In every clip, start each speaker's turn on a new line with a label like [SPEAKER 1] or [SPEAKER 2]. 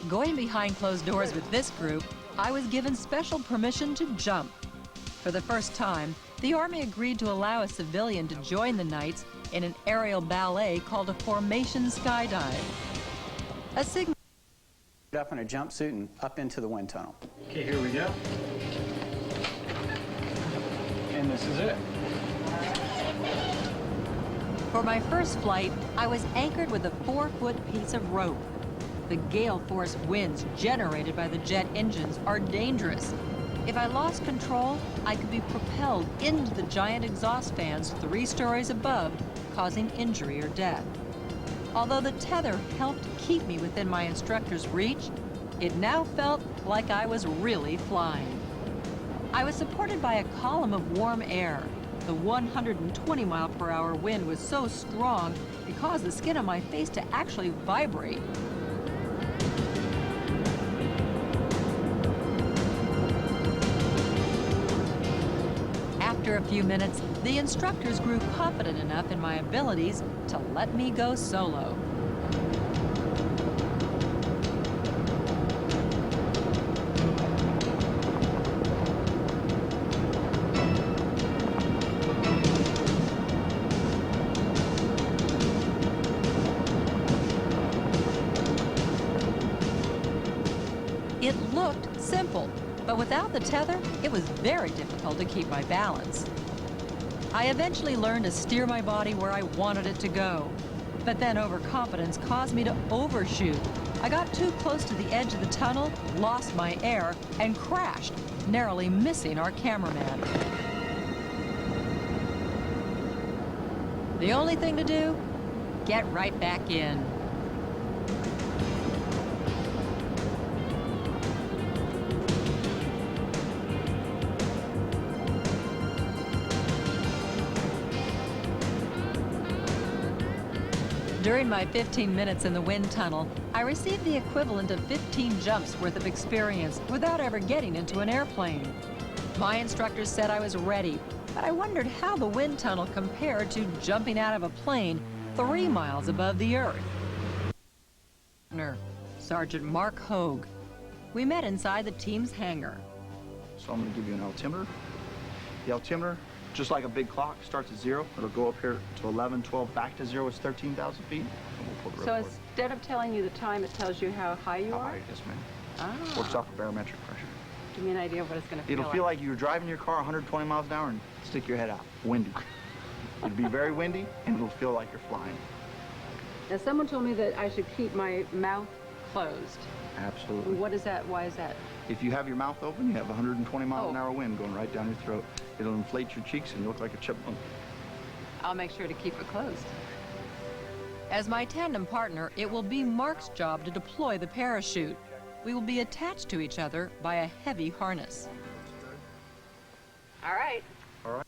[SPEAKER 1] Going behind closed doors with this group, I was given special permission to jump. For the first time, the Army agreed to allow a civilian to join the Knights in an aerial ballet called a formation skydive. A signal
[SPEAKER 2] up in a jumpsuit and up into the wind tunnel.
[SPEAKER 3] Okay, here we go. And this is it.
[SPEAKER 1] For my first flight, I was anchored with a 4-foot piece of rope. The gale-force winds generated by the jet engines are dangerous. If I lost control, I could be propelled into the giant exhaust fans 3 stories above, causing injury or death. Although the tether helped keep me within my instructor's reach, it now felt like I was really flying. I was supported by a column of warm air. The 120-mile-per-hour wind was so strong, it caused the skin on my face to actually vibrate. After a few minutes, the instructors grew confident enough in my abilities to let me go solo. It looked simple, but without the tether, it was very difficult to keep my balance. I eventually learned to steer my body where I wanted it to go, but then overconfidence caused me to overshoot. I got too close to the edge of the tunnel, lost my air, and crashed, narrowly missing our cameraman. The only thing to do, get right back in. During my 15 minutes in the wind tunnel, I received the equivalent of 15 jumps worth of experience without ever getting into an airplane. My instructors said I was ready, but I wondered how the wind tunnel compared to jumping out of a plane 3 miles above the earth. Sergeant Mark Hogue. We met inside the team's hangar.
[SPEAKER 4] So I'm going to give you an altimeter. The altimeter, just like a big clock, starts at 0. It'll go up here to 11, 12, back to 0. It's 13,000 feet. And we'll pull the
[SPEAKER 5] so
[SPEAKER 4] report.
[SPEAKER 5] instead of telling you the time, it tells you how high you
[SPEAKER 4] How
[SPEAKER 5] are?
[SPEAKER 4] high, yes, ma'am.
[SPEAKER 5] Ah.
[SPEAKER 4] Works off of barometric pressure.
[SPEAKER 5] Give me an idea of what it's going to feel like.
[SPEAKER 4] It'll feel like you're driving your car 120 miles an hour and stick your head out. Windy. It'll be very windy, and it'll feel like you're flying.
[SPEAKER 5] Now, someone told me that I should keep my mouth closed.
[SPEAKER 4] Absolutely.
[SPEAKER 5] What is that? Why is that?
[SPEAKER 4] If you have your mouth open, you have 120 mile an hour wind going right down your throat. It'll inflate your cheeks and you look like a chipmunk.
[SPEAKER 5] I'll make sure to keep it closed.
[SPEAKER 1] As my tandem partner, it will be Mark's job to deploy the parachute. We will be attached to each other by a heavy harness.
[SPEAKER 5] All right.
[SPEAKER 4] All right.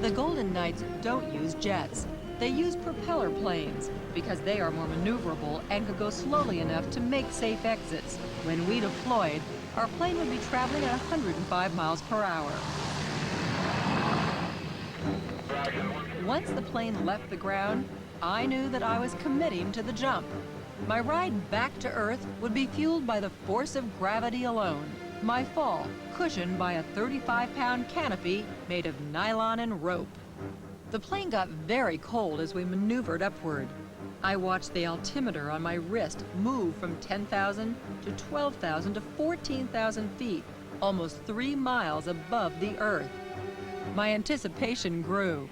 [SPEAKER 1] The Golden Knights don't use jets. They use propeller planes because they are more maneuverable and could go slowly enough to make safe exits. When we deployed, our plane would be traveling at 105 miles per hour. Once the plane left the ground, I knew that I was committing to the jump. My ride back to Earth would be fueled by the force of gravity alone. My fall cushioned by a 35-pound canopy made of nylon and rope. The plane got very cold as we maneuvered upward. I watched the altimeter on my wrist move from 10,000 to 12,000 to 14,000 feet, almost 3 miles above the Earth. My anticipation grew.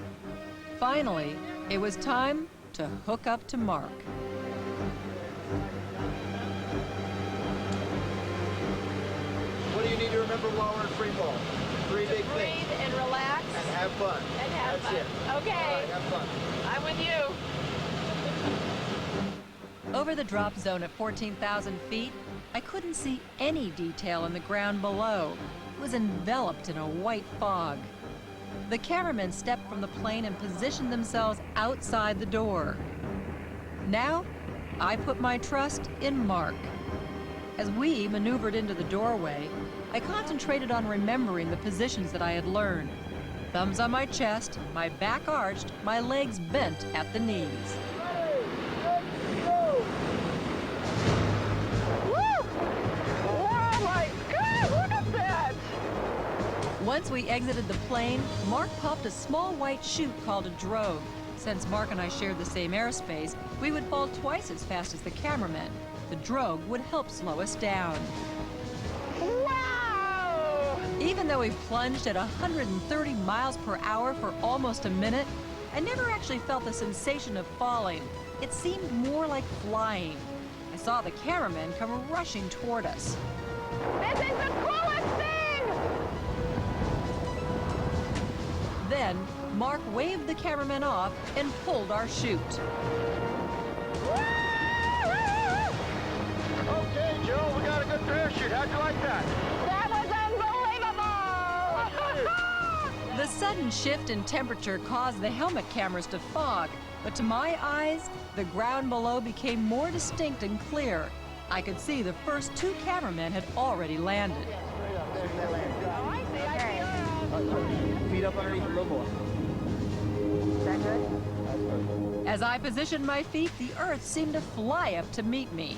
[SPEAKER 1] Finally, it was time to hook up to Mark.
[SPEAKER 6] What do you need to remember while we're in free fall? 3 big things.
[SPEAKER 7] Breathe and relax.
[SPEAKER 6] And have fun.
[SPEAKER 7] And have
[SPEAKER 6] That's
[SPEAKER 7] fun.
[SPEAKER 6] it.
[SPEAKER 7] Okay.
[SPEAKER 6] All right, have fun.
[SPEAKER 7] I'm with you.
[SPEAKER 1] Over the drop zone at 14,000 feet, I couldn't see any detail in the ground below. It was enveloped in a white fog. The cameramen stepped from the plane and positioned themselves outside the door. Now, I put my trust in Mark. As we maneuvered into the doorway, I concentrated on remembering the positions that I had learned. Thumbs on my chest, my back arched, my legs bent at the knees. Once we exited the plane, Mark popped a small white chute called a drogue. Since Mark and I shared the same airspace, we would fall twice as fast as the cameramen. The drogue would help slow us down.
[SPEAKER 5] Wow!
[SPEAKER 1] Even though we plunged at 130 miles per hour for almost a minute, I never actually felt the sensation of falling. It seemed more like flying. I saw the cameramen come rushing toward us.
[SPEAKER 5] This is the coolest thing!
[SPEAKER 1] Then, Mark waved the cameraman off and pulled our chute.
[SPEAKER 6] Okay, Joe, we got a good parachute. How'd you like that?
[SPEAKER 5] That was unbelievable!
[SPEAKER 1] The sudden shift in temperature caused the helmet cameras to fog, but to my eyes, the ground below became more distinct and clear. I could see the first two cameramen had already landed.
[SPEAKER 5] Oh, I see, I see.
[SPEAKER 4] Feet up underneath a little more.
[SPEAKER 5] Is that good?
[SPEAKER 1] As I positioned my feet, the earth seemed to fly up to meet me.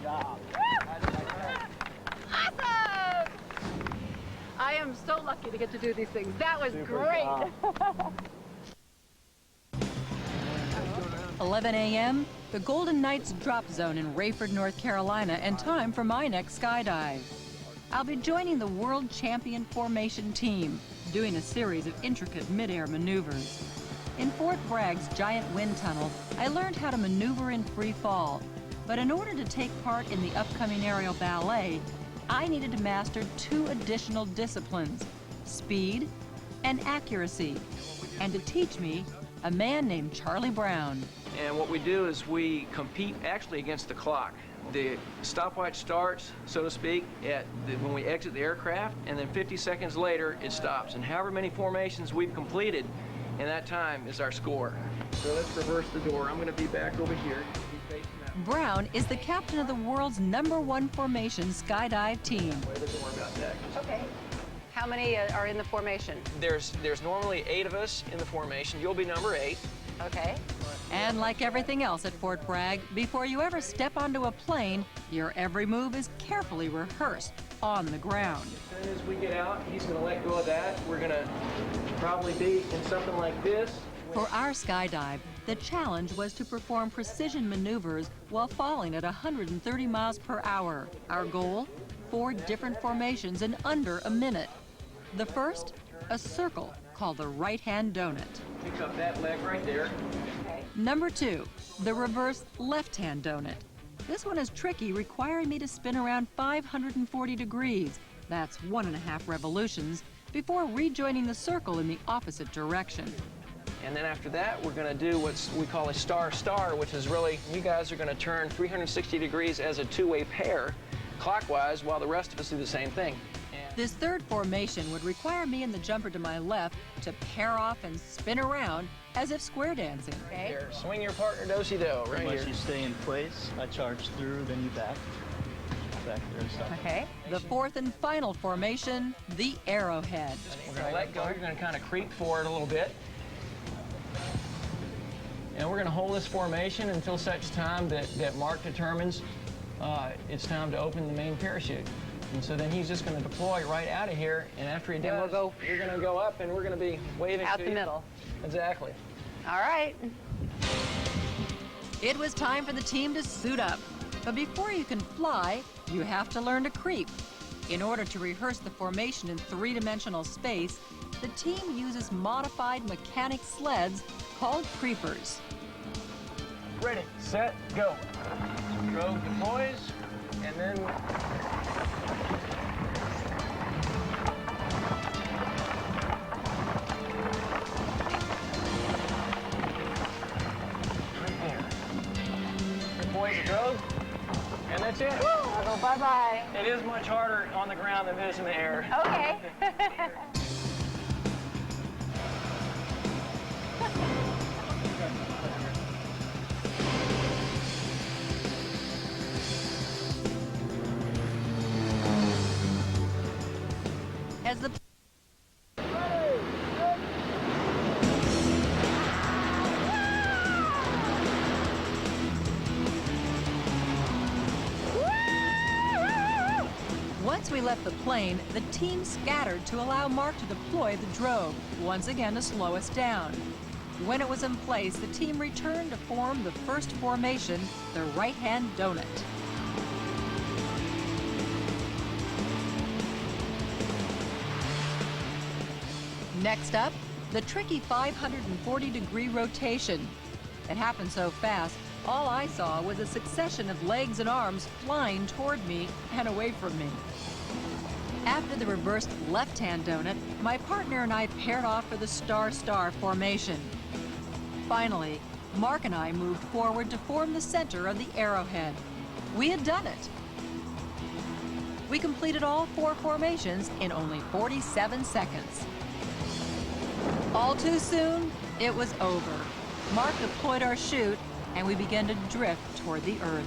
[SPEAKER 5] Awesome! I am so lucky to get to do these things. That was great.
[SPEAKER 1] 11 a.m., the Golden Knights drop zone in Rayford, North Carolina, and time for my next skydive. I'll be joining the world champion formation team, doing a series of intricate mid-air maneuvers. In Fort Bragg's giant wind tunnel, I learned how to maneuver in free fall. But in order to take part in the upcoming aerial ballet, I needed to master two additional disciplines, speed and accuracy. And to teach me, a man named Charlie Brown.
[SPEAKER 7] And what we do is we compete actually against the clock. The stopwatch starts, so to speak, when we exit the aircraft, and then 50 seconds later, it stops. And however many formations we've completed in that time is our score. So let's reverse the door. I'm going to be back over here. Be facing that
[SPEAKER 1] Brown is the captain of the world's #1 formation skydive team.
[SPEAKER 7] way. Don't worry about that.
[SPEAKER 5] Okay. How many are in the formation?
[SPEAKER 7] There's normally 8 of us in the formation. You'll be number 8.
[SPEAKER 5] Okay.
[SPEAKER 1] And like everything else at Fort Bragg, before you ever step onto a plane, your every move is carefully rehearsed on the ground.
[SPEAKER 7] As soon as we get out, he's going to let go of that. We're going to probably be in something like this.
[SPEAKER 1] For our skydive, the challenge was to perform precision maneuvers while falling at 130 miles per hour. Our goal? 4 different formations in under a minute. The first, a circle called the right-hand donut.
[SPEAKER 7] Pick up that leg right there.
[SPEAKER 1] Number 2, the reverse left-hand donut. This one is tricky, requiring me to spin around 540 degrees, that's 1.5 revolutions, before rejoining the circle in the opposite direction.
[SPEAKER 7] And then after that, we're going to do what we call a star-star, which is really, you guys are going to turn 360 degrees as a two-way pair, clockwise, while the rest of us do the same thing.
[SPEAKER 1] This third formation would require me and the jumper to my left to pair off and spin around as if square dancing.
[SPEAKER 5] Okay.
[SPEAKER 7] Here, swing your partner do-si-do right
[SPEAKER 3] Once
[SPEAKER 7] here.
[SPEAKER 3] you stay in place, I charge through, then you back there and stop.
[SPEAKER 5] Okay.
[SPEAKER 1] The fourth and final formation, the arrowhead.
[SPEAKER 7] We're going to let go. You're going to kind of creep forward a little bit. And we're going to hold this formation until such time that Mark determines it's time to open the main parachute. And so then he's just going to deploy right out of here, and after he does, you're going to go up, and we're going to be waving
[SPEAKER 5] Out
[SPEAKER 7] to
[SPEAKER 5] the
[SPEAKER 7] you.
[SPEAKER 5] middle.
[SPEAKER 7] Exactly.
[SPEAKER 5] All right.
[SPEAKER 1] It was time for the team to suit up. But before you can fly, you have to learn to creep. In order to rehearse the formation in 3-dimensional space, the team uses modified mechanic sleds called creepers.
[SPEAKER 7] Ready, set, go. Drogue deploys, and then deploys the drogue, and that's it.
[SPEAKER 5] I'll go bye-bye.
[SPEAKER 7] It is much harder on the ground than it is in the air.
[SPEAKER 5] Okay.
[SPEAKER 1] As the Once we left the plane, the team scattered to allow Mark to deploy the drogue, once again to slow us down. When it was in place, the team returned to form the first formation, the right-hand donut. Next up, the tricky 540-degree rotation. It happened so fast, all I saw was a succession of legs and arms flying toward me and away from me. After the reversed left-hand donut, my partner and I paired off for the star-star formation. Finally, Mark and I moved forward to form the center of the arrowhead. We had done it. We completed all 4 formations in only 47 seconds. All too soon, it was over. Mark deployed our chute, and we began to drift toward the Earth.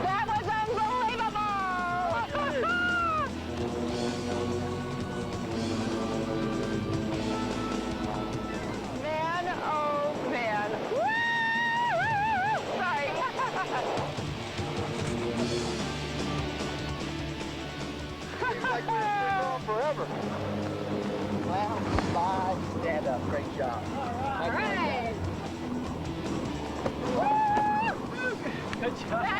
[SPEAKER 5] That was unbelievable! Man, oh man. Woo! Sorry.
[SPEAKER 6] Seems like we've been going forever. Well, slide, stand up. Great job.
[SPEAKER 5] All right.
[SPEAKER 3] Good job.